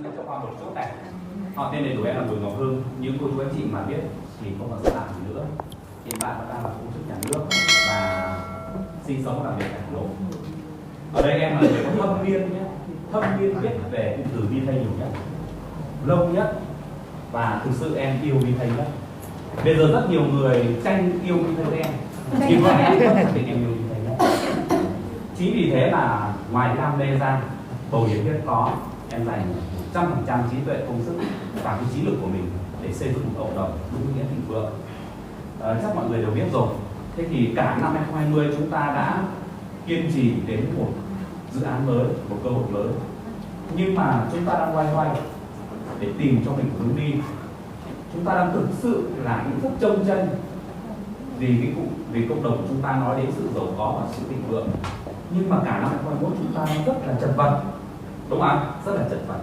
Cho Khoa một chút này. Họ tên đầy đủ em là Bùi Ngọc Hưng. Những cô chú anh chị mà biết thì không còn sẽ làm gì nữa. Hiện tại vẫn đang là công chức nhà nước và sinh sống và làm việc tại Hà Nội. Ở đây em là người có thâm niên nhé, thâm niên biết về cụm từ vi thây nhiều nhất, lâu nhất, và thực sự em yêu vi thây nhất. Bây giờ rất nhiều người tranh yêu vi thây với em, nhưng mà em không xác định em yêu vi thây nhất. Chính vì thế là ngoài đam mê ra, bầu nhiệt huyết có, em dành 100% trí tuệ, công sức và cái trí lực của mình để xây dựng một cộng đồng đúng nghĩa thịnh vượng. Chắc mọi người đều biết rồi. Thế thì cả năm 2020 chúng ta đã kiên trì đến một dự án mới, một cơ hội mới. Nhưng mà chúng ta đang loay hoay để tìm cho mình một hướng đi. Chúng ta đang thực sự là những phút trông chân vì cộng đồng của chúng ta nói đến sự giàu có và sự thịnh vượng. Nhưng mà cả năm 2021 chúng ta rất là chật vật, đúng không ạ? Rất là chật vật.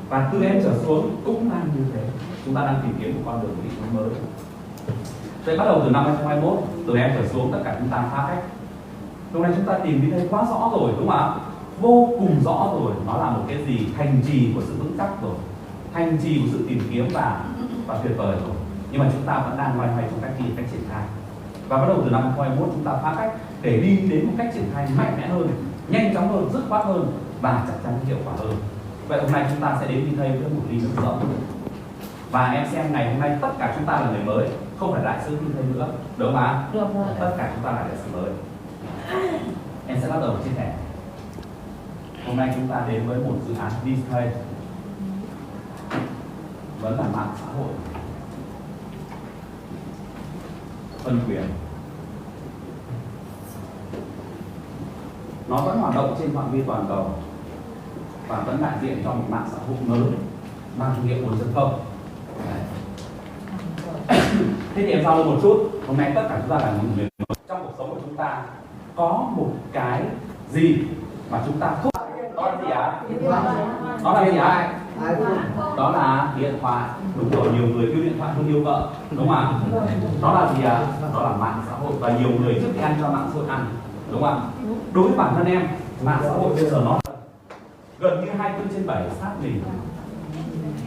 Và từ em trở xuống cũng đang như thế. Chúng ta đang tìm kiếm một con đường định hướng mới. Vậy bắt đầu từ năm 2021, từ em trở xuống tất cả chúng ta phá cách. Lúc này chúng ta tìm đi thấy quá rõ rồi, đúng không ạ? Vô cùng rõ rồi, nó là một cái gì thành trì của sự vững chắc rồi, thành trì của sự tìm kiếm và tuyệt vời rồi. Nhưng mà chúng ta vẫn đang loay hoay trong cách đi, cách triển khai. Và bắt đầu từ năm 2021 chúng ta phá cách để đi đến một cách triển khai mạnh mẽ hơn, nhanh chóng hơn, dứt khoát hơn và chắc chắn hiệu quả hơn. Vậy hôm nay chúng ta sẽ đến đi thây với một ly nước rộng. Và em xem ngày hôm nay tất cả chúng ta là người mới, không phải đại sứ đi thây nữa, đúng không ạ? Tất cả chúng ta là đại sứ mới. Em sẽ bắt đầu chia sẻ. Hôm nay chúng ta đến với một dự án đi thây, vẫn là mạng xã hội, phân quyền. Nó vẫn hoạt động trên phạm vi toàn cầu và vẫn đại diện cho một mạng xã hội mới mang thương hiệu 4.0. Thế thì em giao lưu một chút. Hôm nay tất cả chúng ta là những người trong cuộc sống của chúng ta có một cái gì mà chúng ta không. Đó là gì ạ? Đó là gì ạ? Đó là điện thoại. Đúng rồi, nhiều người yêu điện thoại hơn yêu vợ, đúng không ạ? Đó là gì ạ? Đó là mạng xã hội, và nhiều người trước khi ăn cho mạng xã hội ăn, đúng không ạ? Đối với bản thân em, mạng xã hội bây giờ nó gần như 24/7 sát mình.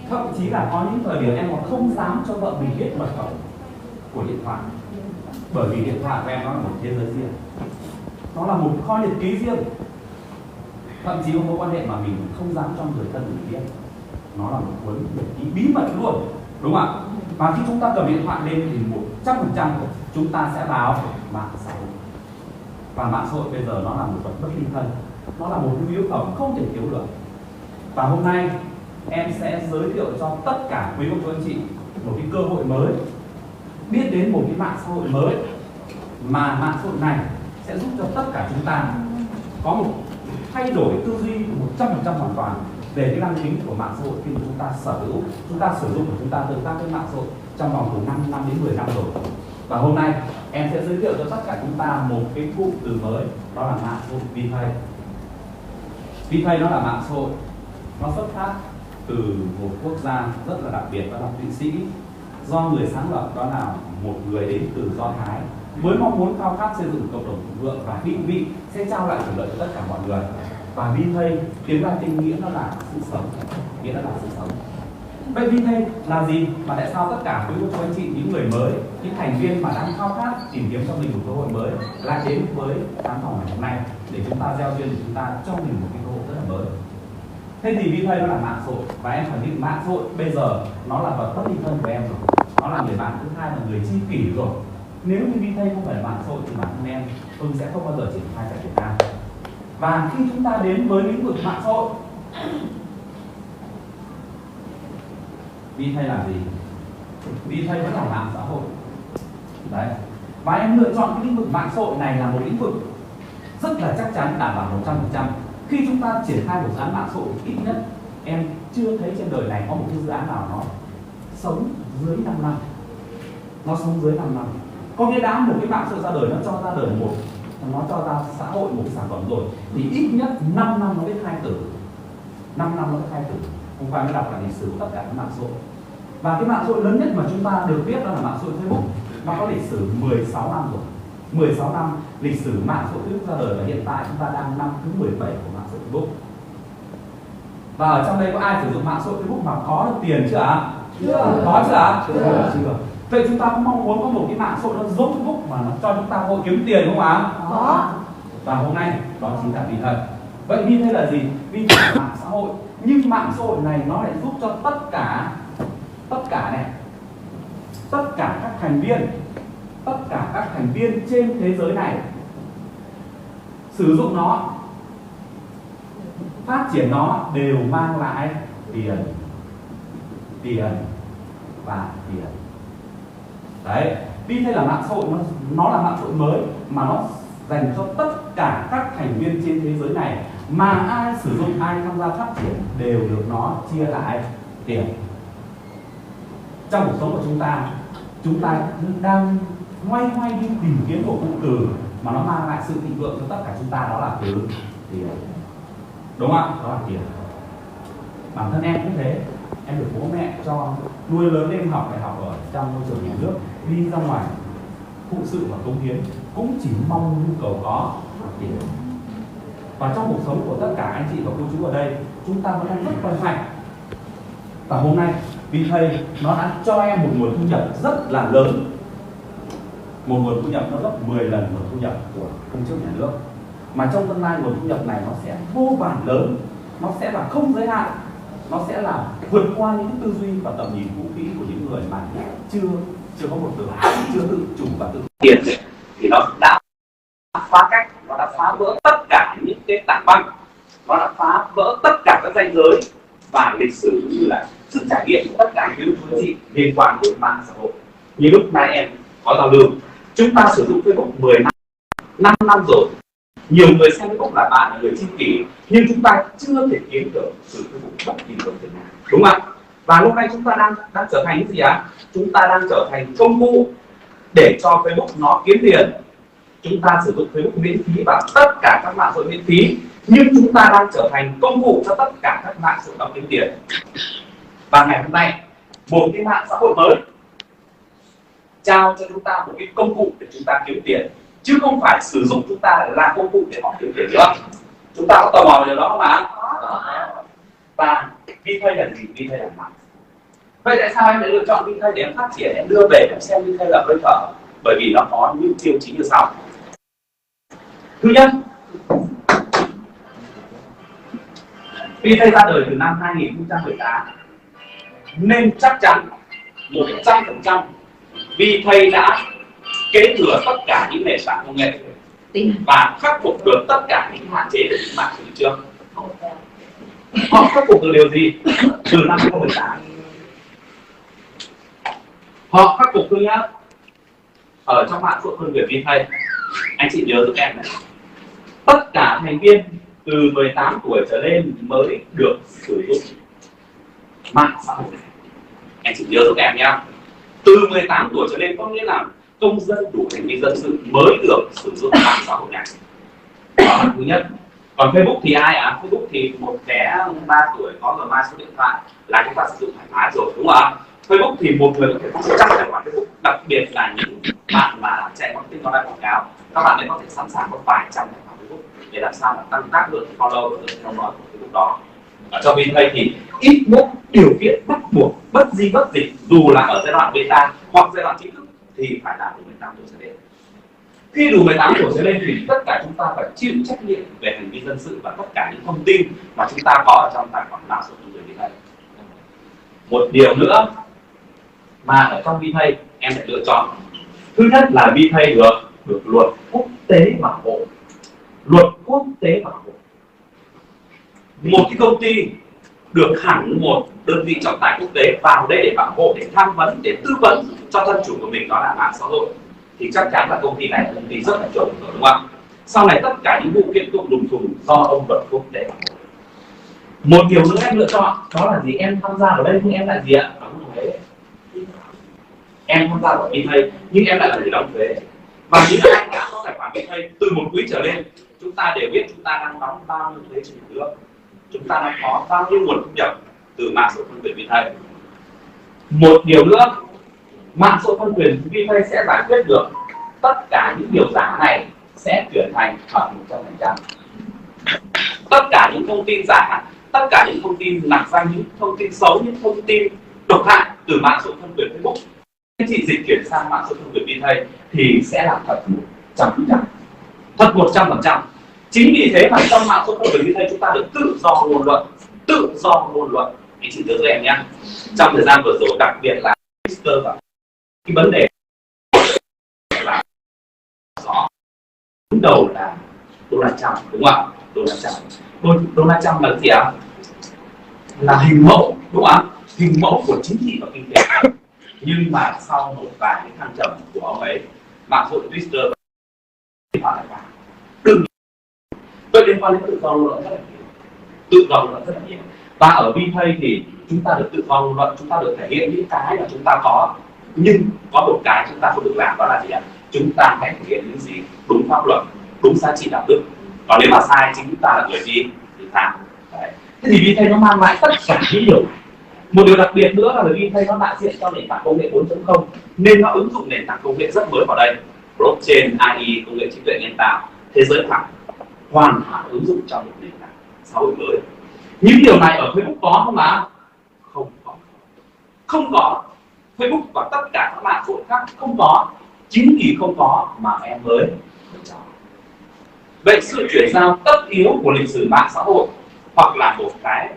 Thậm chí là có những thời điểm em còn không dám cho vợ mình biết mật khẩu của điện thoại, bởi vì điện thoại của em nó là một thế giới riêng, nó là một kho nhật ký riêng. Thậm chí có mối quan hệ mà mình không dám cho người thân mình biết, nó là một cuốn nhật ký bí mật luôn, đúng không ạ? Và khi chúng ta cầm điện thoại lên thì 100% chúng ta sẽ báo mạng xã hội. Và mạng xã hội bây giờ nó là một vật bất ly thân, nó là một nhu yếu phẩm không thể thiếu được. Và hôm nay em sẽ giới thiệu cho tất cả quý cô chú anh chị một cái cơ hội mới, biết đến một cái mạng xã hội mới mà mạng xã hội này sẽ giúp cho tất cả chúng ta có một thay đổi tư duy 100% hoàn toàn về cái năng tính của mạng xã hội khi mà chúng ta sở hữu, chúng ta sử dụng và chúng ta tương tác với mạng xã hội trong vòng từ 5 năm đến 10 năm rồi. Và hôm nay em sẽ giới thiệu cho tất cả chúng ta một cái cụm từ mới, đó là mạng xã hội vi thây. Vi thây nó là mạng xã hội, nó xuất phát từ một quốc gia rất là đặc biệt, đó là Thụy Sĩ, do người sáng lập đó là một người đến từ Do Thái, với mong muốn khao khát xây dựng cộng đồng thịnh vượng và định vị sẽ trao lại quyền lợi cho tất cả mọi người. Và vi thây tiếng Latin nghĩa nó là sự sống, nghĩa nó là sự sống. Vậy vi thây là gì mà tại sao tất cả quý cô chú anh chị, những người mới, những thành viên mà đang khao khát tìm kiếm cho mình một cơ hội mới lại đến với khán phòng ngày hôm nay để chúng ta gieo duyên, để chúng ta cho mình một cái cơ hội rất là mới. Thế thì vi thây nó là mạng xã hội, và em khẳng định mạng xã hội bây giờ nó là vật bất ly thân của em rồi, nó là người bạn thứ hai, là người tri kỷ rồi. Nếu như vi thây không phải là mạng xã hội thì bản thân em Hưng sẽ không bao giờ triển khai tại Việt Nam. Và khi chúng ta đến với lĩnh vực mạng xã hội, vi thây là gì? Vi thây vẫn là mạng xã hội. Đấy. Và em lựa chọn cái lĩnh vực mạng xã hội này là một lĩnh vực rất là chắc chắn, đảm bảo 100%. Khi chúng ta triển khai một dự án mạng xã hội, ít nhất em chưa thấy trên đời này có một cái dự án nào nó sống dưới 5 năm. Nó sống dưới 5 năm. Có nghĩa đã một cái mạng xã hội ra đời, nó cho ra đời nó cho ra xã hội một cái sản phẩm rồi, thì ít nhất 5 năm nó biết khai tử. 5 năm nó biết khai tử. Hôm qua mới đọc là lịch sử của tất cả các mạng xã hội. Và cái mạng xã hội lớn nhất mà chúng ta được biết đó là mạng xã hội Facebook. Nó có lịch sử 16 năm rồi. 16 năm lịch sử mạng xã hội Facebook ra đời, và hiện tại chúng ta đang năm thứ 17 của mạng xã hội Facebook. Và ở trong đây có ai sử dụng mạng xã hội Facebook mà có được tiền chưa ạ? Chưa. Có chưa ạ? Chưa. Vậy chúng ta có mong muốn có một cái mạng xã hội nó giống Facebook mà nó cho chúng ta cơ hội kiếm tiền không ạ? Có. Và hôm nay đó chính là VThầy. Vậy VThầy là gì? VThầy là mạng xã hội, nhưng mạng xã hội này nó lại giúp cho tất cả này, tất cả các thành viên trên thế giới này sử dụng nó, phát triển nó đều mang lại tiền và tiền. Đấy, VThầy là mạng xã hội, nó là mạng xã hội mới mà nó dành cho tất cả các thành viên trên thế giới này, mà ai sử dụng, ai tham gia phát triển đều được nó chia lại tiền. Trong cuộc sống của chúng ta đang loay hoay đi tìm kiếm một cụm từ mà nó mang lại sự thịnh vượng cho tất cả chúng ta, đó là từ tiền. Đúng không? Đó là tiền. Bản thân em cũng thế, em được bố mẹ cho nuôi lớn lên học đại học ở trong môi trường nhà nước, đi ra ngoài phụ sự và cống hiến cũng chỉ mong nhu cầu có tiền. Và trong cuộc sống của tất cả anh chị và cô chú ở đây, chúng ta vẫn đang rất khỏe mạnh. Và hôm nay VThầy nó đã cho em một nguồn thu nhập rất là lớn, một nguồn thu nhập nó gấp 10 lần nguồn thu nhập của công chức nhà nước. Mà trong tương lai nguồn thu nhập này nó sẽ vô vàn lớn, nó sẽ là không giới hạn, nó sẽ là vượt qua những tư duy và tầm nhìn cũ kỹ của những người mà chưa có một đường, chưa tự chủ và tự tiền. Thì nó đã phá cách, nó đã phá vỡ tất cả những cái tảng băng, nó đã phá vỡ tất cả các ranh giới và lịch sử cũng như là sự trải nghiệm của tất cả những thứ gì liên quan đến mạng xã hội. Như lúc này em có giao lưu, chúng ta sử dụng Facebook 10 năm, 5 năm rồi. Nhiều người xem Facebook là bạn, là người tri kỷ, nhưng chúng ta chưa thể kiếm được từ Facebook bất kỳ đồng tiền nào, đúng không ạ? Và lúc này chúng ta đang trở thành cái gì ạ? Chúng ta đang trở thành công cụ để cho Facebook nó kiếm tiền. Chúng ta sử dụng Facebook miễn phí và tất cả các mạng xã hội miễn phí, nhưng chúng ta đang trở thành công cụ cho tất cả các mạng xã hội đó kiếm tiền. Và ngày hôm nay, một cái mạng xã hội mới trao cho chúng ta một cái công cụ để chúng ta kiếm tiền, chứ không phải sử dụng chúng ta là công cụ để họ kiếm tiền nữa. Chúng ta có tò mò về điều đó không ạ? Và VThầy là gì? VThầy là mạng. Vậy tại sao em lại lựa chọn VThầy để em phát triển, em đưa về em xem VThầy là hơi thở? Bởi vì nó có những tiêu chí như sau. Thứ nhất, VThầy ra đời từ năm 2018 nên chắc chắn 100% VThầy đã kế thừa tất cả những nền tảng công nghệ và khắc phục được tất cả những hạn chế của những mạng thị trường. Họ khắc phục được điều gì? Từ năm 2018 họ khắc phục thứ nhất, ở trong mạng xã hội phân biệt VThầy, anh chị nhớ giúp em này, tất cả thành viên từ 18 tuổi trở lên mới được sử dụng mạng xã hội này. Anh chị nhớ giúp em nhé, từ 18 tuổi trở lên có nghĩa là công dân đủ thành viên dân sự mới được sử dụng mạng xã hội này. Đó là thứ nhất. Còn Facebook thì ai ạ? Facebook thì một bé 3 tuổi có Gmail số điện thoại là chúng ta sử dụng thoải mái rồi, đúng không ạ? Facebook thì một người có thể có 100 tài khoản Facebook, đặc biệt là những bạn mà chạy marketing online quảng cáo, các bạn ấy có thể sẵn sàng có vài trăm tài khoản Facebook để làm sao mà tăng tác lượng follow và lượng theo dõi của Facebook đó. Ở trong VThầy thì ít nhất điều kiện bắt buộc bất di bất dịch, dù là ở giai đoạn beta hoặc giai đoạn chính thức thì phải là từ 18 tuổi trở lên. Khi đủ 18 tuổi trở lên thì tất cả chúng ta phải chịu trách nhiệm về hành vi dân sự và tất cả những thông tin mà chúng ta có ở trong tài khoản mạng xã hội của VThầy. Một điều nữa mà ở trong VThầy em phải lựa chọn, thứ nhất là VThầy được luật quốc tế bảo hộ. Luật quốc tế bảo hộ. Một cái công ty được hẳn một đơn vị trọng tài quốc tế vào đây để bảo hộ, để tham vấn, để tư vấn cho thân chủ của mình, đó là mạng xã hội, thì chắc chắn là công ty này là công ty rất là chuẩn rồi, đúng không? Sau này tất cả những vụ kiện tụng lùng xùm do ông luật quốc tế bảo hộ. Một điều nữa em lựa chọn, đó là gì? Em tham gia vào đây nhưng em lại gì ạ? Đóng thuế. Em tham gia vào VThầy nhưng em lại là người đóng thuế. Và những ai đã có tài khoản VThầy từ một quý trở lên, chúng ta đều biết chúng ta đang đóng bao nhiêu thuế trên nhà nước, chúng ta đang có bao nhiêu nguồn thu nhập từ mạng xã hội phân quyền VThầy. Một điều nữa, mạng xã hội phân quyền VThầy sẽ giải quyết được tất cả những điều giả này, sẽ chuyển thành thật 100%. Tất cả những thông tin giả tất cả những thông tin nạc danh, những thông tin xấu, những thông tin độc hại từ mạng xã hội phân quyền Facebook, anh chị dịch chuyển sang mạng xã hội phân quyền VTay thì sẽ là thật 100%, thật 100%. Chính vì thế mà trong mạng xã hội phân quyền VTay chúng ta được tự do ngôn luận, tự do ngôn luận. Anh chị nhớ cho em nhé. Trong thời gian vừa rồi, đặc biệt là Twitter và cái vấn đề là rõ đứng đầu là Donald Trump, đúng không ạ? Donald Trump là gì ạ? Là hình mẫu, đúng không ạ? Hình mẫu của chính trị và kinh tế. Nhưng mà sau một vài cái thăng trầm của ông ấy, mạng xã hội Twitter và lại vào đừng tôi liên quan đến tự do ngôn luận rất là nhiều, tự do ngôn luận rất là nhiều. Và ở VTay thì chúng ta được tự do ngôn luận, chúng ta được thể hiện những cái mà chúng ta có, nhưng có một cái chúng ta không được làm, đó là gì ạ? Chúng ta hãy thể hiện những gì đúng pháp luật, đúng giá trị đạo đức. Còn nếu mà sai chính chúng ta là người gì thì sao? Đấy. Thế thì VTay nó mang lại tất cả những điều. Một điều đặc biệt nữa là VTay nó đại diện cho nền tảng công nghệ 4.0 nên nó ứng dụng nền tảng công nghệ rất mới vào đây, blockchain, AI, công nghệ trí tuệ nhân tạo, thế giới phẳng hoàn hảo ứng dụng trong một nền tảng xã hội mới. Những điều này ở Facebook có không ạ? Không có. Không có. Facebook và tất cả các mạng xã hội khác không có. Chính vì không có mà em mới cho. Vậy sự chuyển giao tất yếu của lịch sử mạng xã hội hoặc là một cái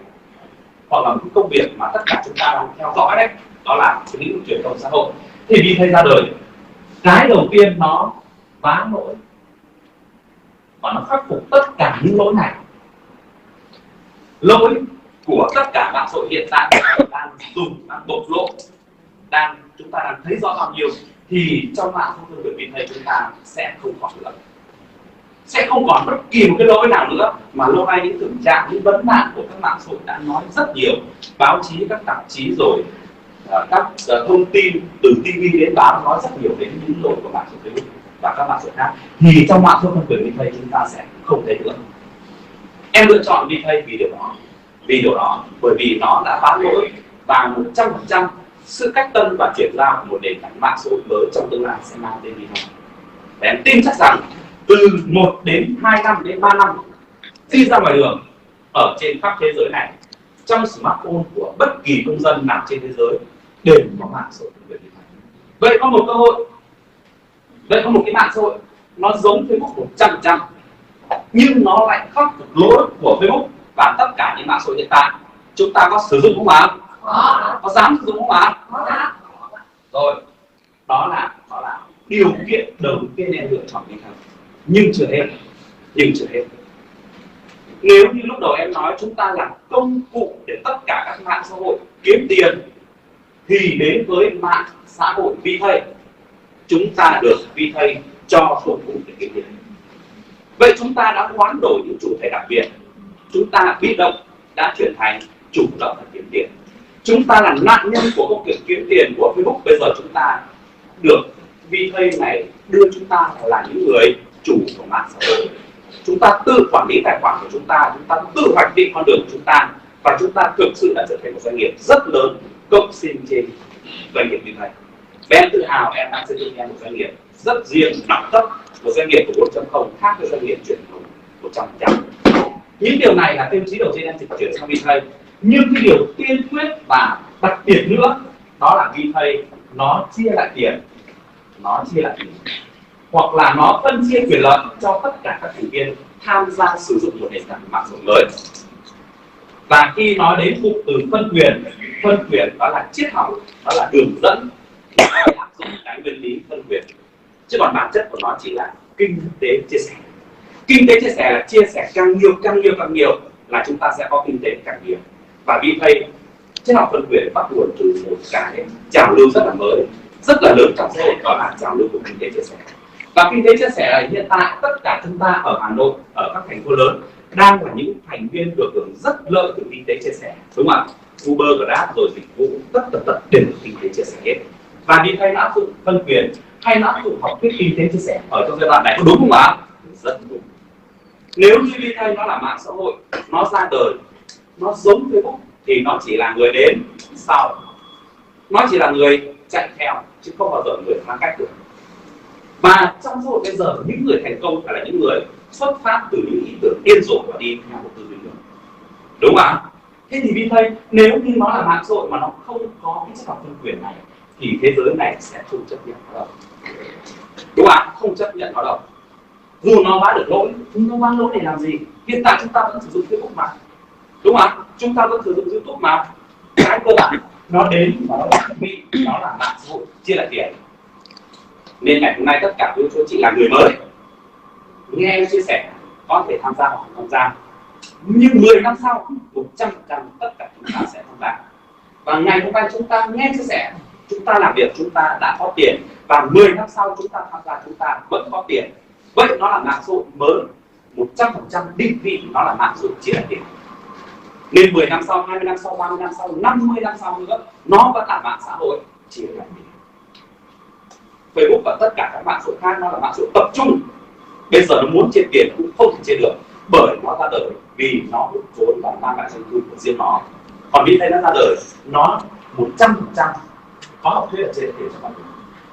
công việc mà tất cả chúng ta đang theo dõi đấy, đó là cái lĩnh vực truyền thông xã hội, thì VTay ra đời. Cái đầu tiên nó vá lỗi và nó khắc phục tất cả những lỗi này. Lỗi của tất cả mạng xã hội hiện tại đang dùng, đang bộc lộ, chúng ta đang thấy rõ bao nhiêu, thì trong mạng xã hội VTay chúng ta sẽ không còn nữa, sẽ không còn bất kỳ một cái lỗi nào nữa. Mà lâu nay những thực trạng, những vấn nạn của các mạng xã hội đã nói rất nhiều, báo chí, các tạp chí rồi các thông tin từ TV đến báo nói rất nhiều đến những lỗi của mạng xã hội Facebook và các mạng xã hội khác. Thì trong mạng xã hội phân quyền VTay chúng ta sẽ không thấy nữa. Em lựa chọn VTay vì điều đó, bởi vì nó đã phá lỗi và 100% sự cách tân và chuyển giao của một nền tảng mạng xã hội mới trong tương lai sẽ mang tên VTay. Và em tin chắc rằng từ 1 đến 2 năm đến 3 năm đi ra ngoài đường ở trên khắp thế giới này, trong smartphone của bất kỳ công dân nào trên thế giới đều có mạng xã hội VTay. Vậy có một cơ hội, vậy có một cái mạng xã hội nó giống Facebook 100%, nhưng nó lại khắc phục lỗi của Facebook và tất cả những mạng xã hội hiện tại. Chúng ta có sử dụng không ạ? Có dám sử dụng không ạ? Rồi, đó là điều kiện đầu tiên em lựa chọn VTay. Nhưng chưa hết. Nếu như lúc đầu em nói chúng ta là công cụ để tất cả các mạng xã hội kiếm tiền, thì đến với mạng xã hội VTay, chúng ta được VTay cho công cụ để kiếm tiền. Vậy chúng ta đã hoán đổi những chủ thể đặc biệt, chúng ta bị động đã chuyển thành chủ động để kiếm tiền. Chúng ta là nạn nhân của công việc kiếm tiền của Facebook, bây giờ chúng ta được VTay này đưa chúng ta là những người chủ của mạng xã hội. Chúng ta tự quản lý tài khoản của chúng ta tự hoạch định con đường của chúng ta, và chúng ta thực sự đã trở thành một doanh nghiệp rất lớn, cộng sinh trên doanh nghiệp VTay. Em tự hào em đang xây dựng một doanh nghiệp rất riêng, đẳng cấp, một doanh nghiệp của 4.0 khác với doanh nghiệp truyền thống 100%. Những điều này là tiêu chí đầu tiên em chuyển sang VTay. Nhưng cái điều tiên quyết và đặc biệt nữa, đó là VTay nó chia lại tiền, hoặc là nó phân chia quyền lợi cho tất cả các thành viên tham gia sử dụng một nền tảng mạng xã hội mới. Và khi nói đến cụm từ phân quyền đó là triết học, đó là đường dẫn, thì phải áp dụng cái nguyên lý phân quyền. Chứ còn bản chất của nó chỉ là kinh tế chia sẻ. Kinh tế chia sẻ là chia sẻ càng nhiều là chúng ta sẽ có kinh tế càng nhiều. Và VTay triết học phân quyền bắt nguồn từ một cái trào lưu rất là mới, rất là lớn trong xã hội, đó là trào lưu của kinh tế chia sẻ. Và kinh tế chia sẻ là hiện tại tất cả chúng ta ở Hà Nội, ở các thành phố lớn đang là những thành viên được hưởng rất lợi từ kinh tế chia sẻ, đúng không ạ? Uber, Grab rồi dịch vụ tất đều là kinh tế chia sẻ hết. Và VTay đã áp dụng phân quyền hay đã áp dụng học thuyết kinh tế chia sẻ ở trong giai đoạn này có đúng không ạ? Rất đúng. Nếu như VTay nó là mạng xã hội, nó ra đời, nó giống Facebook thì nó chỉ là người đến sau, nó chỉ là người chạy theo chứ không bao giờ người phá cách được. Và trong xã hội bây giờ, những người thành công phải là những người xuất phát từ những ý tưởng điên rồ và đi theo một tư duy nữa. đúng không ạ? Thế thì vì thầy, nếu như nó là mạng xã hội mà nó không có cái chất học phân quyền này thì thế giới này sẽ không chấp nhận nó đâu, đúng không ạ? Không chấp nhận nó đâu. Dù nó bán được lỗi, nhưng nó bán lỗi để làm gì? Hiện tại chúng ta vẫn sử dụng Facebook mà, đúng không ạ? Chúng ta vẫn sử dụng YouTube mà. Cái cơ bản nó đến và nó bị nó là mạng xã hội chia lại tiền. Nên ngày hôm nay tất cả quý chị là người mới nghe em chia sẻ có thể tham gia hoặc không tham gia, nhưng 10 năm sau 100% tất cả chúng ta sẽ tham gia. Và ngày hôm nay chúng ta nghe chia sẻ, chúng ta làm việc, chúng ta đã có tiền, và 10 năm sau chúng ta tham gia chúng ta vẫn có tiền. Vậy nó là mạng xã hội mới 100% định vị nó là mạng xã hội chia lại tiền. Nên 10 năm sau, 20 năm sau, 30 năm sau, 50 năm sau nữa nó vẫn là mạng xã hội chia lại tiền. Facebook và tất cả các mạng xã hội khác nó là mạng xã hội tập trung. Bây giờ nó muốn chia tiền cũng không thể chia được, bởi nó ra đời vì nó hút vốn và mang lại doanh thu của riêng nó. Còn vì thế nó ra đời, nó 100% có học thuyết là chia lại tiền cho mọi người.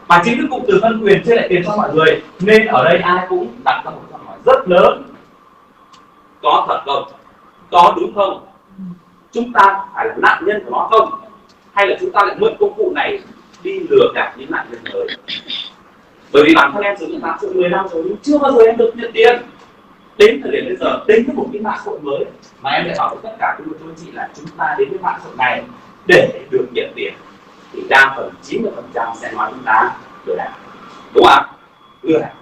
Mà chính cái cụm từ phân quyền chia lại tiền cho mọi người, nên ở đây ai cũng đặt ra một câu hỏi rất lớn: có thật không? Có đúng không? Chúng ta phải là nạn nhân của nó không? Hay là chúng ta lại mượn công cụ này đi lừa gạt những nạn nhân mới? Bởi vì bản thân em sử dụng mạng xã hội 10 năm rồi nhưng chưa bao giờ em được nhận tiền. Đến thời điểm bây giờ, đến với một cái mạng xã hội mới mà em lại bảo với tất cả các quý chị là chúng ta đến với mạng xã hội này để được nhận tiền, thì đa phần 90% sẽ nói chúng ta lừa đảo, đúng không ạ? Lừa đảo.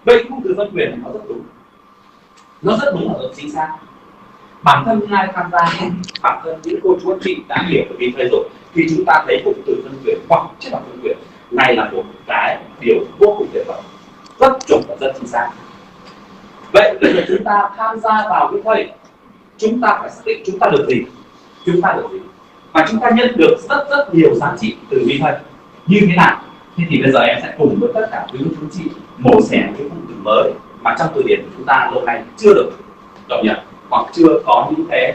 Vậy khung từ phân quyền này nó rất đúng, nó rất đúng và rất chính xác. Bản thân những ai tham gia, bản thân những cô chú anh chị đã hiểu về vì thầy rồi, thì chúng ta thấy cụm từ phân quyền hoặc chất học phân quyền này là một cái điều vô cùng tuyệt vời, rất chuẩn và rất chính xác. Vậy để chúng ta tham gia vào cái thầy, chúng ta phải xác định chúng ta được gì, chúng ta được gì, và chúng ta nhận được rất nhiều giá trị từ vi thầy như thế nào. Thế thì bây giờ em sẽ cùng với tất cả quý cô chú anh chị mổ xẻ cái cụm từ mới mà trong từ điển của chúng ta lâu nay chưa được cập nhật hoặc chưa có những cái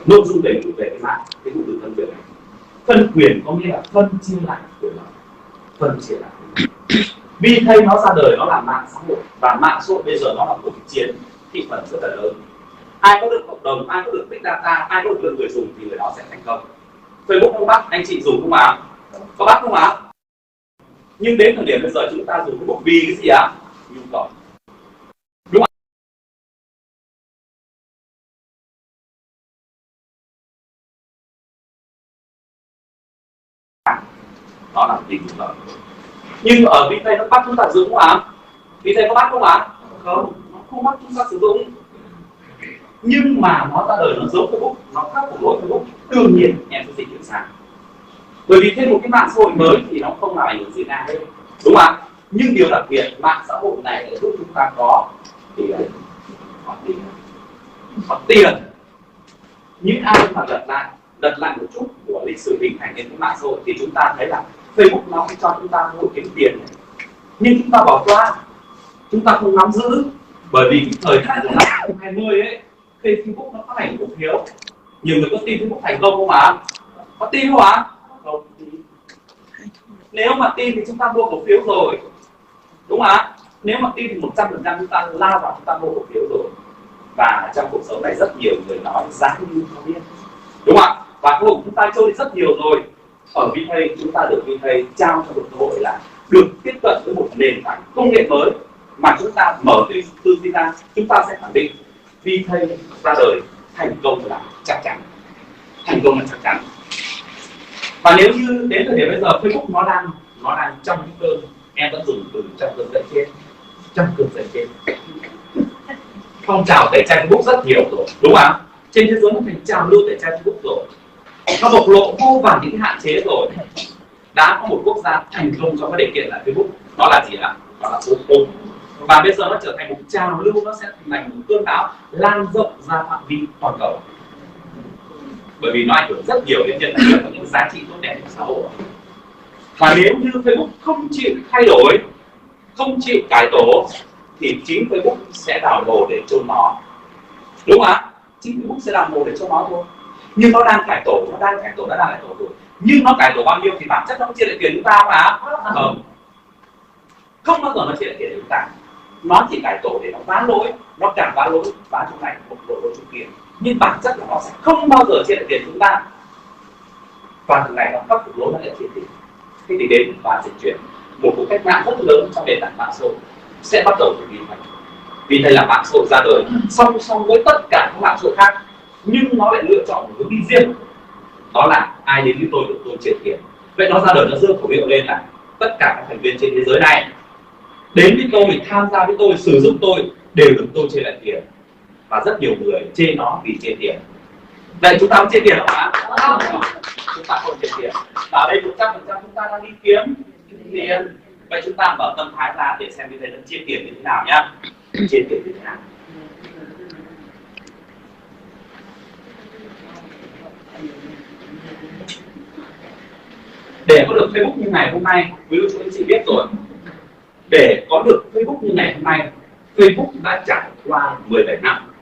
nội dung đầy đủ về cái mạng cái cụm từ phân quyền này. Phân quyền có nghĩa là phân chia lại quyền lợi, phân chia lại. Vì thầy nó ra đời nó là mạng xã hội, và mạng xã hội bây giờ nó là một chiến thị phần rất là lớn. Ai có được cộng đồng, ai có được big data, ai có được lượng người dùng thì người đó sẽ thành công. Facebook không bắt anh chị dùng không ạ? Có bắt không ạ? Nhưng đến thời điểm bây giờ chúng ta dùng Facebook vì cái gì ạ? Nhu cầu. Đúng không? Đó là tình nhu cầu. Nhưng ở VTech nó bắt chúng ta dùng không ạ? VTech có bắt không ạ? Không, nó không bắt chúng ta sử dụng. Nhưng mà nó ra đời nó giống Facebook, nó khác của lỗi Facebook, đương nhiên em sẽ dịch chuyển sang. Bởi vì thêm một cái mạng xã hội mới thì nó không làm ảnh hưởng gì nào hết, đúng không ạ? Nhưng điều đặc biệt mạng xã hội này để giúp chúng ta có thì có tiền. Những ai mà lật lại một chút của lịch sử hình thành nên cái mạng xã hội thì chúng ta thấy là Facebook nó cũng cho chúng ta mua kiếm tiền, nhưng chúng ta bỏ qua, chúng ta không nắm giữ. Bởi vì cái thời đại của năm 2020 ấy, khi Facebook nó phát hành cổ phiếu, nhiều người có tin Facebook thành công không ạ? Có tin không ạ? Không. Nếu mà tin thì chúng ta mua cổ phiếu rồi, đúng không ạ? Nếu mà tin thì 100% chúng ta lao vào chúng ta mua cổ phiếu rồi. Và trong cuộc sống này rất nhiều người nói giá như không biết, đúng không ạ? Và cuối cùng chúng ta trôi đi rất nhiều rồi. Ở VTech chúng ta được VTech trao cho một cơ hội là được tiếp cận với một nền tảng công nghệ mới mà chúng ta mở tư duy ra, chúng ta sẽ khẳng định VTech ra đời thành công là chắc chắn, thành công là chắc chắn. Và nếu như đến thời điểm bây giờ Facebook nó đang trong cái cơn, em vẫn dùng từ trong cơn dậy chết, trong cơn dậy chết. Phong trào tẩy chay Facebook rất nhiều rồi, đúng không ạ? Trên thế giới nó thành trào lưu tẩy chay Facebook rồi, nó bộc lộ vô vàn những hạn chế rồi. Đã có một quốc gia thành công trong cái điều kiện là Facebook, nó là gì ạ? Nó là Facebook. Và bây giờ nó trở thành một trào lưu, nó sẽ thành một cơn bão lan rộng ra phạm vi toàn cầu. Bởi vì nó ảnh hưởng rất nhiều đến nhân loại và những giá trị tốt đẹp của xã hội. Và nếu như Facebook không chịu thay đổi, không chịu cải tổ, thì chính Facebook sẽ đào mồ để chôn nó, đúng không ạ? Chính Facebook sẽ đào mồ để chôn nó thôi. Nhưng nó đang cải tổ, nó đang cải tổ rồi. Nhưng nó cải tổ bao nhiêu thì bản chất nó chia lại tiền chúng ta mà không bao giờ nó chia lại tiền chúng ta. Nó chỉ cải tổ để nó vá lỗi, nó càng vá lỗi, vá chỗ này, một lỗi chỗ kia. nhưng bản chất là nó sẽ không bao giờ chia lại tiền chúng ta, và từ ngày nó khắc phục lỗi nó lại chia tiền. Thế thì đến và dịch chuyển một cuộc cách mạng rất lớn trong nền tảng mạng xã hội sẽ bắt đầu từ VTech. VTech là mạng xã hội ra đời song song với tất cả các mạng xã hội khác, nhưng nó lại lựa chọn một hướng đi riêng, đó là ai đến với tôi được tôi chia tiền. Vậy nó ra đời, nó giơ khẩu hiệu lên là tất cả các thành viên trên thế giới này đến với tôi, tham gia với tôi, sử dụng tôi đều được tôi chia lại tiền. Và rất nhiều người chê nó vì chê tiền. Vậy chúng ta có chê tiền không ạ? Chúng ta không chê tiền. Ở đây 100% chúng ta đang đi kiếm tiền. Vậy chúng ta mở tâm thái ra để xem VTech chia tiền như thế nào nhá. Chia tiền như thế nào? Để có được Facebook như ngày hôm nay, ví dụ chúng anh chị biết rồi, để có được Facebook như ngày hôm nay, Facebook đã trải qua 17 năm,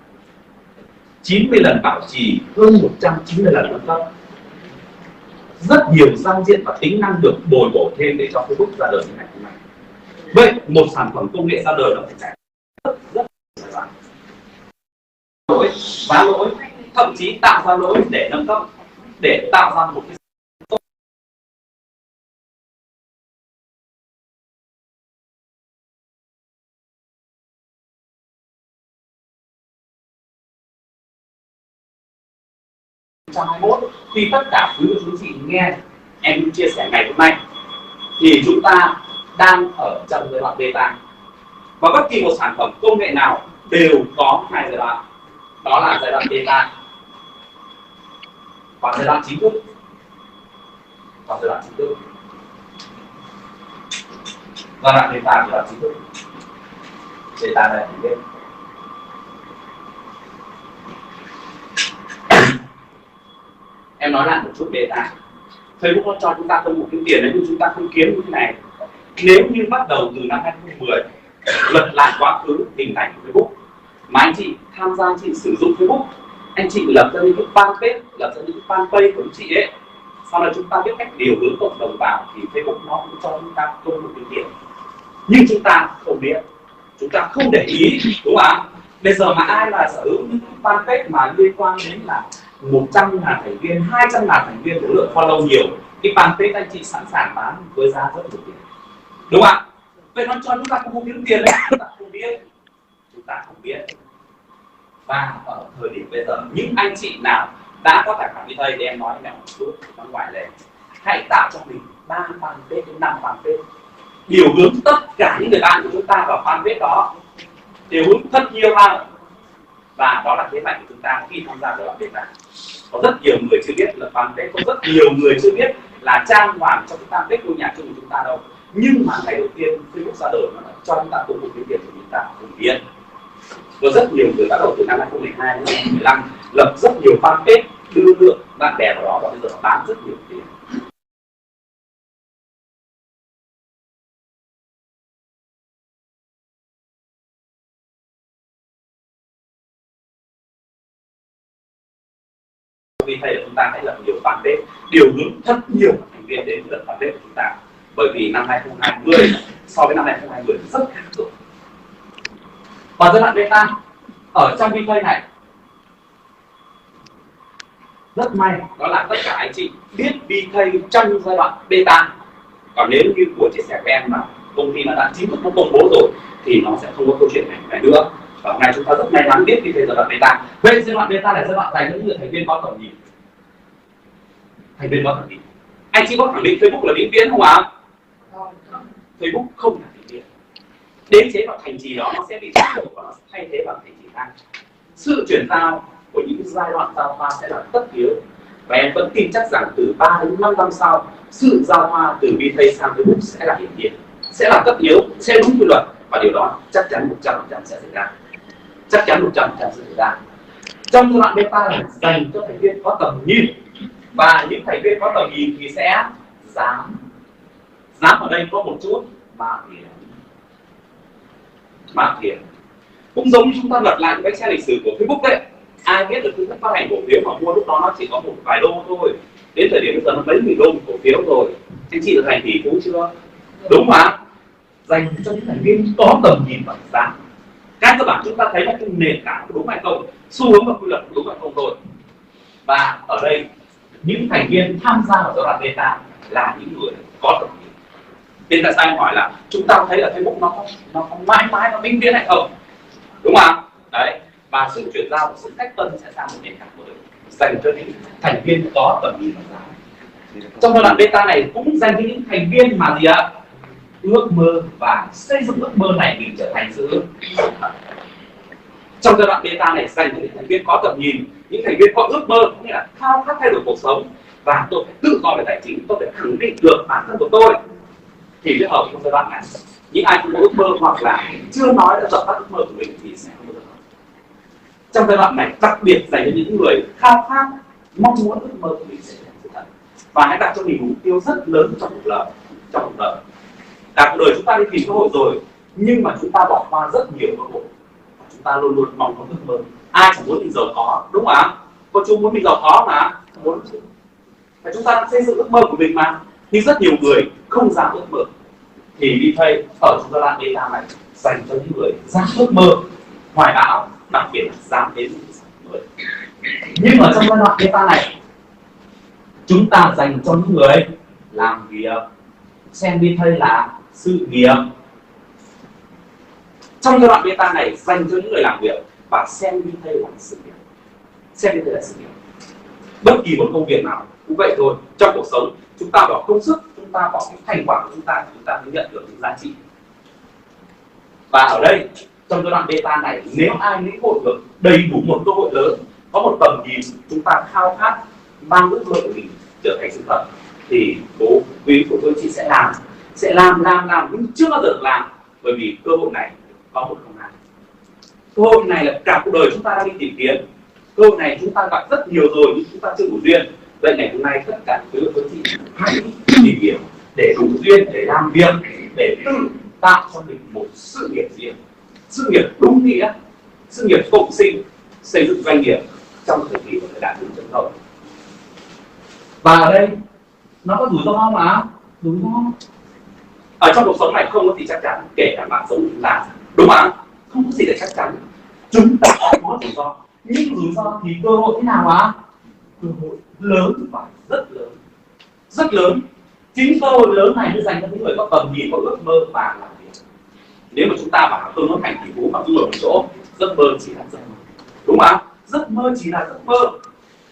90 lần bảo trì, hơn 190 lần nâng cấp. Rất nhiều giao diện và tính năng được bồi bổ thêm để cho Facebook ra đời như ngày hôm nay. Vậy một sản phẩm công nghệ ra đời nó phải trải rất lỗi, vá lỗi, thậm chí tạo ra lỗi để nâng cấp, để tạo ra một cái khi tất cả quý vị chị nghe em chia sẻ ngày hôm nay thì chúng ta đang ở trong giai đoạn beta, và bất kỳ một sản phẩm công nghệ nào đều có hai giai đoạn, đó là giai đoạn beta và giai đoạn chính thức. Giai đoạn beta, giai đoạn chính thức. Beta này thì biết em nói lại một chút beta. Facebook nó cho chúng ta công cụ kiếm tiền nếu như chúng ta không kiếm như thế này. Nếu như bắt đầu từ năm 2010 lật lại quá khứ hình ảnh của Facebook, mà anh chị tham gia, anh chị sử dụng Facebook, anh chị lập ra những cái fanpage, lập ra những cái fanpage của anh chị ấy, sau đó chúng ta biết cách điều hướng cộng đồng vào, thì Facebook nó cũng cho chúng ta công cụ kiếm tiền. Nhưng chúng ta không biết, chúng ta không để ý, đúng không ạ? Bây giờ mà ai là sở hữu những fanpage mà liên quan đến là 100.000 thành viên, 200.000 thành viên, số lượng follow nhiều, cái fanpage anh chị sẵn sàng bán với giá rất nhiều tiền, đúng không ạ? Vậy nó cho chúng ta không kiếm tiền đấy, chúng ta không biết. Và ở thời điểm bây giờ, những anh chị nào đã có tài khoản VTech thì em nói mẹ một chút, nó ngoại lệ, hãy tạo cho mình 3 fanpage đến 5 fanpage, điều hướng tất cả những người bạn của chúng ta vào fanpage đó, điều hướng thật nhiều vào. Và đó là thế mạnh của chúng ta khi tham gia vào beta. Có rất nhiều người chưa biết là fanpage, có rất nhiều người chưa biết là trang hoàng cho cái fanpage ngôi nhà chung của chúng ta đâu. Nhưng mà ngày đầu tiên Facebook ra đời nó cho chúng ta công cụ kiếm tiền của chúng ta không biết. Có rất nhiều người bắt đầu từ năm 2012 đến 2015 lập rất nhiều fanpage, đưa lượng bạn bè vào đó, và bây giờ nó bán rất nhiều tiền. Vì thế là chúng ta hãy lập nhiều fanpage, điều hướng rất nhiều thành viên đến lập fanpage của chúng ta, bởi vì năm 2020 so với năm 2020 rất khác rồi. Và giai đoạn beta ở trong VTech này rất may, đó là tất cả anh chị biết VTech trong giai đoạn beta. Còn nếu như của chia sẻ của em mà công ty nó đã chính thức nó công bố rồi thì nó sẽ không có câu chuyện này nữa. Và hôm nay chúng ta rất may mắn biết VTech giai đoạn beta. Vậy giai đoạn beta là giai đoạn dành cho những thành viên có tầm nhìn. Thành viên có tầm nhìn. Anh chị có khẳng định Facebook là vĩnh viễn không ạ? Facebook không là vĩnh viễn. Đế chế vào thành trì đó nó sẽ bị thay đổi và nó sẽ thay thế bằng thành trì khác. Sự chuyển giao của những giai đoạn giao thoa sẽ là tất yếu. Và em vẫn tin chắc rằng từ 3 đến 5 năm sau, sự giao thoa từ VTech sang Facebook sẽ là hiển nhiên, sẽ là tất yếu, sẽ đúng quy luật, và điều đó chắc chắn 100% sẽ xảy ra. Chắc chắn 100% sẽ xảy ra. Trong giai đoạn beta là dành cho thành viên có tầm nhìn, và những thành viên có tầm nhìn thì sẽ dám ở đây có một chút mạo hiểm. Cũng giống như chúng ta lật lại cái xe lịch sử của Facebook đấy. Ai biết được Facebook phát hành cổ phiếu mà mua lúc đó nó chỉ có một vài đô thôi, đến thời điểm bây giờ nó mấy nghìn đô một cổ phiếu rồi. Anh chị được thành tỷ phú chưa? Đúng mà. Dành cho những thành viên có tầm nhìn và dám. Các cơ bản chúng ta thấy là cái nền tảng đúng hay không, xu hướng và quy luật đúng hay không thôi. Và ở đây những thành viên tham gia vào giai đoạn beta là những người có tầm nhìn. Nên tại sao anh hỏi là chúng ta thấy là Facebook nó có mãi mãi nó vĩnh viễn hay không, đúng không? Đấy, và sự chuyển giao, sự cách tân sẽ sang một nền tảng mới dành cho những thành viên có tầm nhìn và giá. Trong giai đoạn beta này cũng dành cho những thành viên mà gì ạ? Ước mơ và xây dựng ước mơ này mình trở thành sự thật. Trong giai đoạn beta này dành cho những thành viên có tầm nhìn, những thành viên có ước mơ, có nghĩa là khao khát thay đổi cuộc sống và tôi phải tự do về tài chính, tôi phải khẳng định được bản thân của tôi thì mới hợp trong giai đoạn này. Những ai không có ước mơ hoặc là chưa nói đã dập tắt ước mơ của mình thì sẽ không được hợp. Trong giai đoạn này đặc biệt dành cho những người khao khát mong muốn ước mơ của mình sẽ thành sự thật và hãy đặt cho mình mục tiêu rất lớn trong cuộc đời. Cả cuộc đời chúng ta đi tìm cơ hội rồi nhưng mà chúng ta bỏ qua rất nhiều cơ hội. Chúng ta luôn luôn mong có ước mơ. Ai chẳng muốn mình giàu có, đúng không ạ? Cô chú muốn mình giàu có mà muốn, và chúng ta đang xây dựng ước mơ của mình mà. Nhưng rất nhiều người không dám ước mơ. Thì đi thầy ở trong giai đoạn beta này dành cho những người dám ước mơ, hoài bão, đặc biệt là dám đến những sản mới. Nhưng ở trong giai đoạn beta này chúng ta dành cho những người làm việc, xem đi thầy là sự nghiệp. Trong giai đoạn beta này dành cho những người làm việc và xem đi thầy là sự nghiệp. Xem đi thầy là sự nghiệp. Bất kỳ một công việc nào cũng vậy thôi. Trong cuộc sống chúng ta bỏ công sức, chúng ta bỏ những thành quả của chúng ta mới nhận được những giá trị. Và ở đây trong giai đoạn beta này nếu ai lĩnh hội được đầy đủ một cơ hội lớn, có một tầm nhìn chúng ta khao khát mang ước mơ của mình trở thành sự thật thì bố quý của tôi chị sẽ làm nhưng chưa bao giờ được làm, bởi vì cơ hội này có một không hai. Cơ hội này là cả cuộc đời chúng ta đang đi tìm kiếm. Cơ hội này chúng ta gặp rất nhiều rồi nhưng chúng ta chưa đủ duyên. Vậy ngày hôm nay tất cả quý của chị hãy tìm hiểu để đủ duyên, để làm việc, để tự tạo cho mình một sự nghiệp riêng, sự nghiệp đúng nghĩa, sự nghiệp cộng sinh, xây dựng doanh nghiệp trong thời kỳ của thời đại 4.0. Và ở đây nó có rủi ro không ạ? Rủi ro. Ở trong cuộc sống này không có gì chắc chắn, kể cả bạn sống chúng ta, đúng không ạ? Không có gì để chắc chắn. Chúng ta có rủi ro, nhưng rủi ro thì cơ hội thế nào ạ? Cơ hội lớn và rất lớn. Chính cơ hội lớn này mới dành cho những người có tầm nhìn, có ước mơ và làm việc. Nếu mà chúng ta bảo tôi muốn thành tỷ phú mà cứ ngồi một chỗ, giấc mơ chỉ là giấc mơ, đúng không ạ? Giấc mơ chỉ là giấc mơ.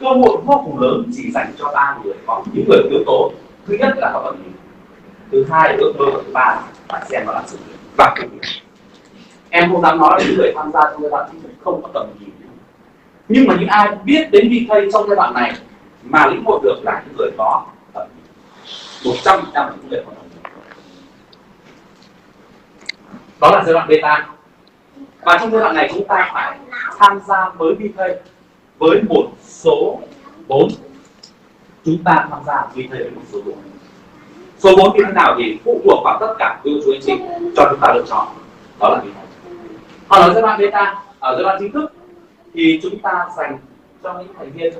Cơ hội vô cùng lớn chỉ dành cho 3 người, có những người yếu tố. Thứ nhất là có tầm nhìn, thứ hai là ước mơ, và thứ ba là phải xem nó là sự nghiệp và công việc. Em không dám nói là những người tham gia trong giai đoạn không có tầm nhìn, nhưng mà những ai biết đến VK trong giai đoạn này mà lĩnh hội được là những người có tầm nhìn, 100% những người có tầm nhìn. Đó là giai đoạn beta. Và trong giai đoạn này chúng ta phải tham gia với VK với một số 4. Chúng ta tham gia VK với một số 4. Số 4 như thế nào thì phụ thuộc vào tất cả các chú anh chị cho chúng ta lựa chọn. Đó là VK. Còn ở giai đoạn beta, ở giai đoạn chính thức thì chúng ta dành cho những thành viên,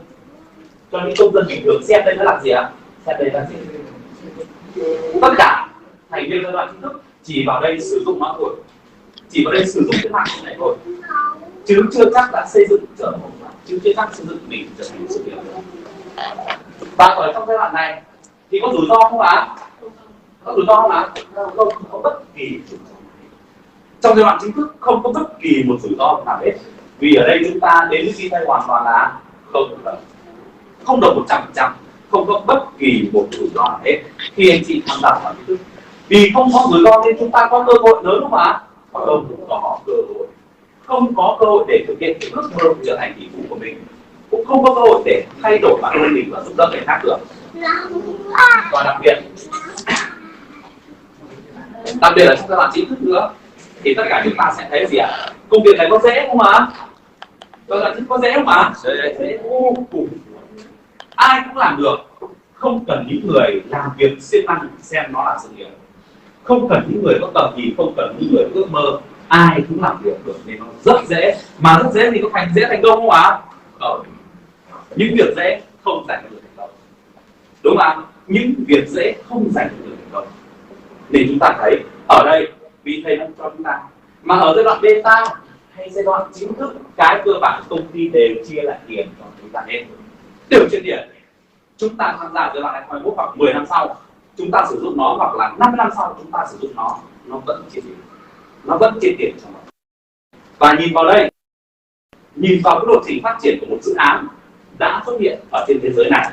cho những công dân bình thường. Xem đây nó là gì ạ? Xem đây là gì? Tất cả thành viên giai đoạn chính thức chỉ vào đây sử dụng nó thôi, chỉ vào đây sử dụng cái mạng này thôi, chứ chưa chắc đã xây dựng trở thành, chứ chưa chắc xây dựng mình trở thành sự nghiệp. Và ở trong giai đoạn này thì có rủi ro không ạ? Có rủi ro không ạ? Không có bất kỳ rủi ro. Trong giai đoạn chính thức không có bất kỳ một rủi ro nào hết, vì ở đây chúng ta đến khi thay hoàn toàn là không đồng 100%, không có bất kỳ một rủi ro nào hết khi anh chị tham gia vào chính thức. Vì không có rủi ro nên chúng ta có cơ hội lớn không ạ? Không có cơ hội, không có cơ hội để thực hiện cái ước mơ trở thành tỷ phú của mình, cũng không có cơ hội để thay đổi bản thân mình và giúp đỡ người khác được. Và đặc biệt là trong giai đoạn chính thức nữa thì tất cả chúng ta sẽ thấy gì ạ? Công việc này có dễ không ạ? Giai đoạn chính thức có dễ không ạ? Dễ vô cùng. Ai cũng làm được, không cần những người làm việc siêng năng xem nó là sự nghiệp, không cần những người có tầm nhìn, không cần những người ước mơ, ai cũng làm việc được nên nó rất dễ. Mà rất dễ thì có dễ thành công không ạ? Những việc dễ không dành cho người thành công, đúng không ạ? Những việc dễ không dành cho người thành công. Nên chúng ta thấy ở đây vì thầy đang cho chúng ta, mà ở giai đoạn beta hay giai đoạn chính thức, cái cơ bản công ty đều chia lại tiền cho chúng ta hết, đều chia tiền. Chúng ta tham gia giai đoạn 2021 hoặc 10 năm sau chúng ta sử dụng nó, hoặc là 5 năm sau chúng ta sử dụng nó vẫn chia tiền, nó vẫn chia tiền cho nó. Và nhìn vào đây, nhìn vào cái lộ trình phát triển của một dự án đã xuất hiện ở trên thế giới này,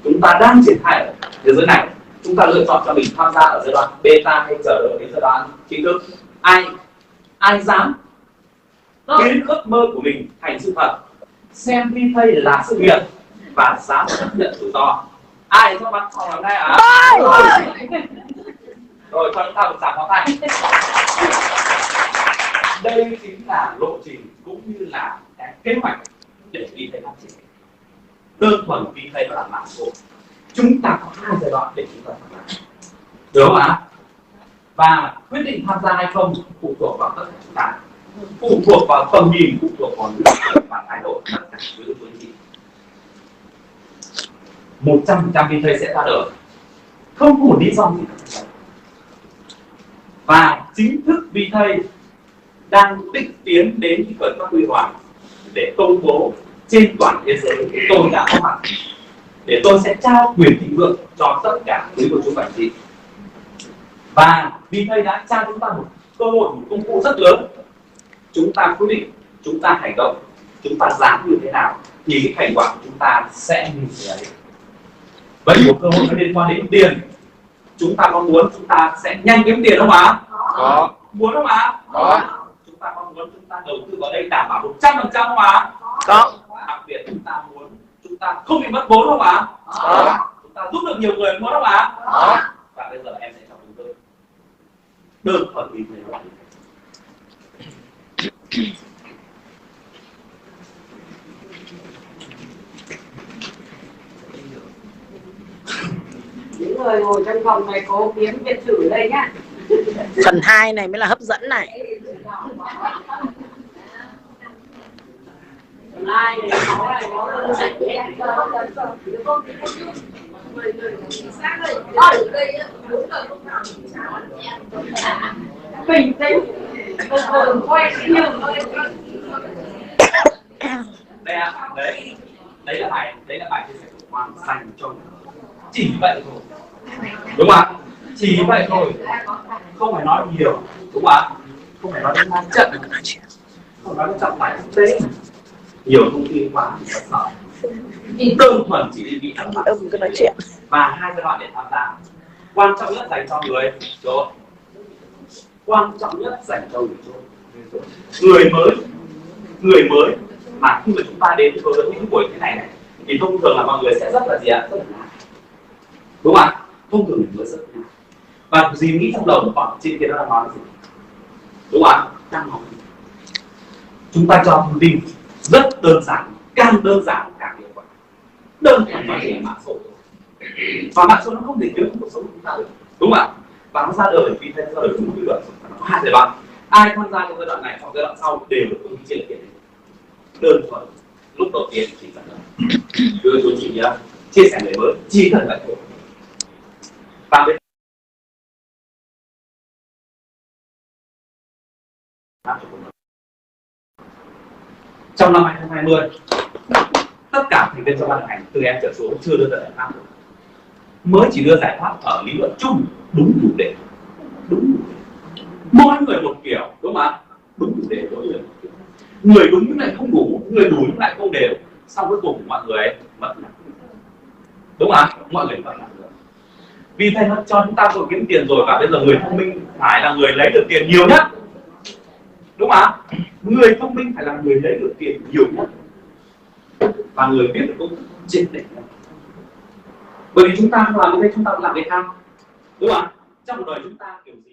chúng ta đang triển khai ở thế giới này, chúng ta lựa chọn cho mình tham gia ở giai đoạn beta hay chờ đợi đến giai đoạn chính thức. Ai dám biến ước mơ của mình thành sự thật, xem VTay là sự nghiệp và dám chấp nhận rủi ro? Ai cho bắn phòng làm đây ạ? Rồi cho chúng ta một tràng pháo tay. Đây chính là lộ trình cũng như là cái kế hoạch để VTay phát triển. Đơn thuần VTay nó là mạng xã hội, chúng ta có 2 giai đoạn để chúng ta tham gia, được không ạ? Và quyết định tham gia hay không phụ thuộc vào tất cả chúng ta, phụ thuộc vào tầm nhìn, phụ thuộc vào nhu cầu và thái độ tất cả với các anh chị. 100% VTay sẽ ra đời, không có một lý do gì cả. Và chính thức VTay đang định tiến đến cái khởi phát huy hoàng để công bố trên toàn thế giới. Tôi đã có mặt để tôi sẽ trao quyền thịnh vượng cho tất cả quý cô chú anh chị. Và VTay đã trao chúng ta một cơ hội, một công cụ rất lớn. Chúng ta quyết định, chúng ta hành động, chúng ta dám như thế nào thì cái thành quả của chúng ta sẽ như thế ấy. Vậy một cơ hội nó liên quan đến tiền, chúng ta mong muốn chúng ta sẽ nhanh kiếm tiền không ạ? Có. Muốn không ạ? Có. Chúng ta mong muốn chúng ta đầu tư vào đây đảm bảo 100% không ạ? Có. Đặc biệt chúng ta muốn chúng ta không bị mất vốn không ạ? Có. Chúng ta giúp được nhiều người muốn không ạ? Có. Và bây giờ em sẽ cho chúng tôi đơn thuần như thế này. Những người ngồi trong phòng này cố kiếm biệt thự đây nhá. Phần 2 này mới là hấp dẫn này. Ai này có sạch nhé. Bình tĩnh. Quay nhiều. Đây ạ, đấy là bài chia sẻ của Quang dành cho chỉ vậy thôi, đúng không ạ? Chỉ vậy thôi, không phải nói nhiều, đúng không ạ? Không phải nói đến chậm, không nói đến trọng phải thực tế, nhiều thông tin quá thì sợ. Đơn thuần chỉ đi bị ăn cứ nói chuyện. và 2 giai đoạn để tham gia. Quan trọng nhất dành cho người chỗ, quan trọng nhất dành cho người chỗ, người mới mà khi mà chúng ta đến với những buổi thế này thì thông thường là mọi người sẽ rất là gì ạ? Rất là ngại, đúng không ạ? Thông thường người rất là ngại và gì nghĩ trong đầu của họ trên kia nó đang nói gì, đúng không ạ? Đang nói chúng ta cho thông tin rất đơn giản, càng đơn giản càng hiệu quả, đơn giản nói về mạng xã hội và mạng xã hội nó không thể thiếu trong cuộc sống của chúng ta được, đúng không ạ? Và nó ra đời vì thế ra đời đúng quy luật, nó có 2 giai đoạn. Ai tham gia trong giai đoạn này hoặc giai đoạn sau đều được công ty chia lại tiền. Đơn thuần lúc đầu tiên chỉ cần đưa cho chị nhá, chia sẻ người mới chỉ cần vậy thôi. Và bên trong năm 2020 tất cả thành viên trong ban điều hành từ em trở xuống chưa đưa ra giải pháp, mới chỉ đưa giải pháp ở lý luận chung, đúng đủ để mỗi người một kiểu, đúng không ạ? Đúng đủ để mỗi người một kiểu. Người đúng nhưng lại không đủ, người đủ nhưng lại không đều, xong cuối cùng mọi người ấy mất lạc, đúng không ạ? Mọi người mất lạc. Vì thế nó cho chúng ta rồi kiếm tiền rồi, và bây giờ người thông minh phải là người lấy được tiền nhiều nhất, đúng không ạ? Người thông minh phải là người lấy được tiền nhiều nhất và người biết được công thức triệt để nhất. Bởi vì chúng ta không làm cái chúng ta làm cái khác, đúng không ạ? Trong cuộc đời chúng ta kiểu gì